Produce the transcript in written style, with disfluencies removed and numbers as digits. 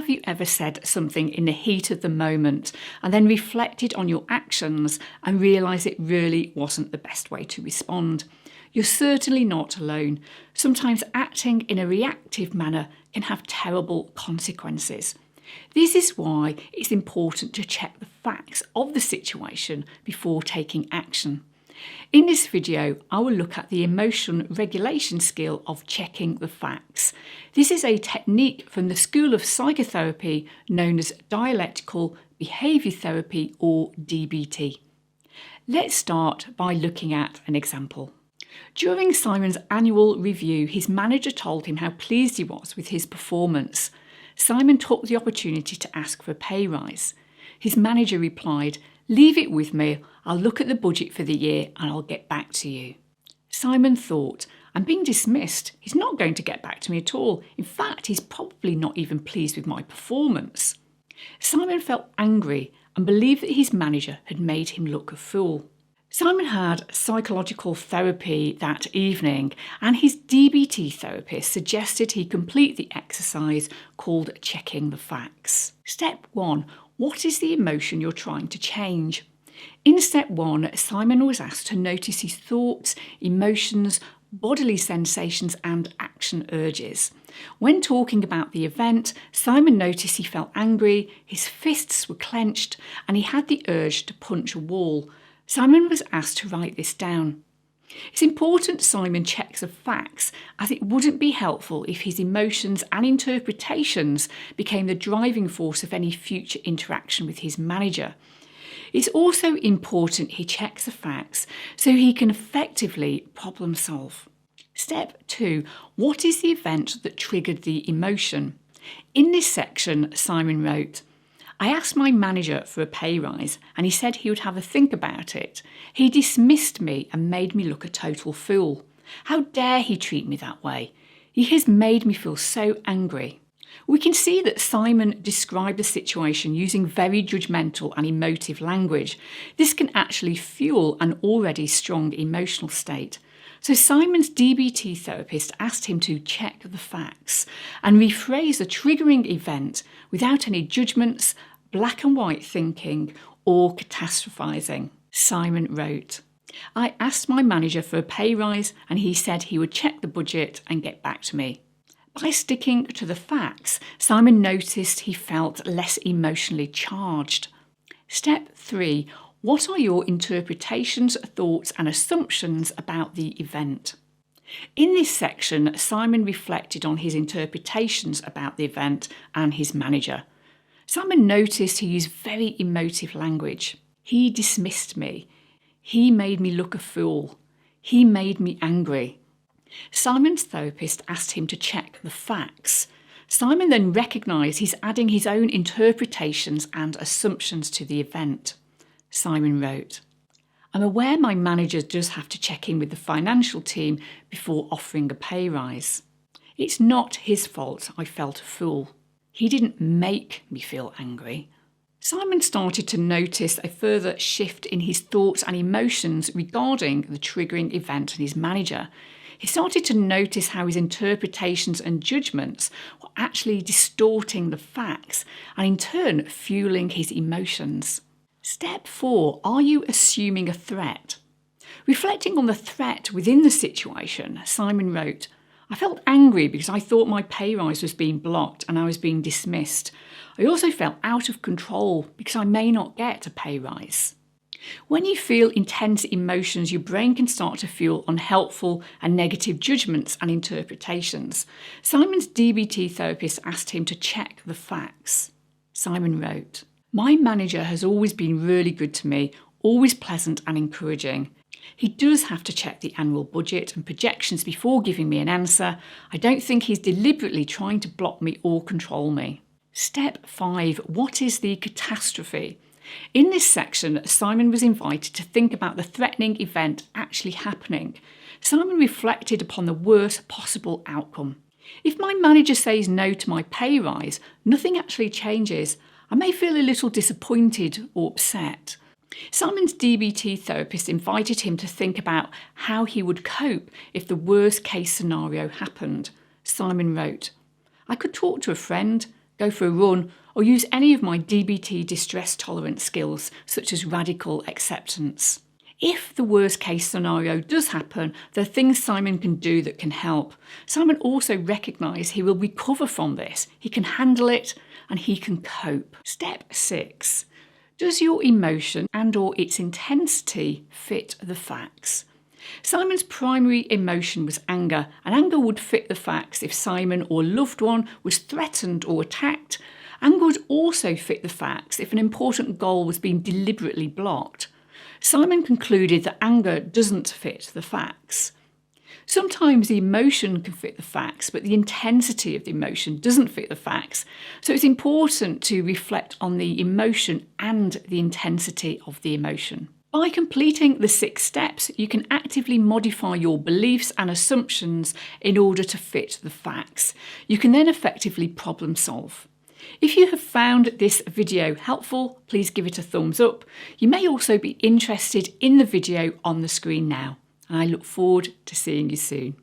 Have you ever said something in the heat of the moment and then reflected on your actions and realised it really wasn't the best way to respond? You're certainly not alone. Sometimes acting in a reactive manner can have terrible consequences. This is why it's important to check the facts of the situation before taking action. In this video, I will look at the emotion regulation skill of checking the facts. This is a technique from the School of Psychotherapy known as dialectical behaviour therapy, or DBT. Let's start by looking at an example. During Simon's annual review, his manager told him how pleased he was with his performance. Simon took the opportunity to ask for a pay rise. His manager replied, "Leave it with me, I'll look at the budget for the year and I'll get back to you." Simon thought, "I'm being dismissed. He's not going to get back to me at all. In fact, he's probably not even pleased with my performance." Simon felt angry and believed that his manager had made him look a fool. Simon had psychological therapy that evening, and his DBT therapist suggested he complete the exercise called checking the facts. Step 1. What is the emotion you're trying to change? In step 1, Simon was asked to notice his thoughts, emotions, bodily sensations and action urges. When talking about the event, Simon noticed he felt angry, his fists were clenched, and he had the urge to punch a wall. Simon was asked to write this down. It's important Simon checks the facts, as it wouldn't be helpful if his emotions and interpretations became the driving force of any future interaction with his manager. It's also important he checks the facts so he can effectively problem solve. Step 2. What is the event that triggered the emotion? In this section, Simon wrote, "I asked my manager for a pay rise and he said he would have a think about it. He dismissed me and made me look a total fool. How dare he treat me that way? He has made me feel so angry." We can see that Simon described the situation using very judgmental and emotive language. This can actually fuel an already strong emotional state. So Simon's DBT therapist asked him to check the facts and rephrase the triggering event without any judgments, black and white thinking, or catastrophising. Simon wrote, "I asked my manager for a pay rise and he said he would check the budget and get back to me." By sticking to the facts, Simon noticed he felt less emotionally charged. Step 3. What are your interpretations, thoughts and assumptions about the event? In this section, Simon reflected on his interpretations about the event and his manager. Simon noticed he used very emotive language. He dismissed me. He made me look a fool. He made me angry. Simon's therapist asked him to check the facts. Simon then recognised he's adding his own interpretations and assumptions to the event. Simon wrote, "I'm aware my manager does have to check in with the financial team before offering a pay rise. It's not his fault I felt a fool. He didn't make me feel angry." Simon started to notice a further shift in his thoughts and emotions regarding the triggering event and his manager. He started to notice how his interpretations and judgments were actually distorting the facts and in turn fueling his emotions. Step 4. Are you assuming a threat? Reflecting on the threat within the situation, Simon wrote, "I felt angry because I thought my pay rise was being blocked and I was being dismissed. I also felt out of control because I may not get a pay rise." When you feel intense emotions, your brain can start to feel unhelpful and negative judgments and interpretations. Simon's DBT therapist asked him to check the facts. Simon wrote, "My manager has always been really good to me, always pleasant and encouraging. He does have to check the annual budget and projections before giving me an answer. I don't think he's deliberately trying to block me or control me." Step 5. What is the catastrophe? In this section, Simon was invited to think about the threatening event actually happening. Simon reflected upon the worst possible outcome. If my manager says no to my pay rise, nothing actually changes. I may feel a little disappointed or upset. Simon's DBT therapist invited him to think about how he would cope if the worst case scenario happened. Simon wrote, "I could talk to a friend, go for a run, or use any of my DBT distress tolerance skills, such as radical acceptance. If the worst case scenario does happen, there are things Simon can do that can help. Simon also recognised he will recover from this. He can handle it and he can cope. Step 6. Does your emotion and/or its intensity fit the facts? Simon's primary emotion was anger, and anger would fit the facts if Simon or a loved one was threatened or attacked. Anger would also fit the facts if an important goal was being deliberately blocked. Simon concluded that anger doesn't fit the facts. Sometimes the emotion can fit the facts, but the intensity of the emotion doesn't fit the facts. So it's important to reflect on the emotion and the intensity of the emotion. By completing the 6 steps, you can actively modify your beliefs and assumptions in order to fit the facts. You can then effectively problem solve. If you have found this video helpful, please give it a thumbs up. You may also be interested in the video on the screen now, and I look forward to seeing you soon.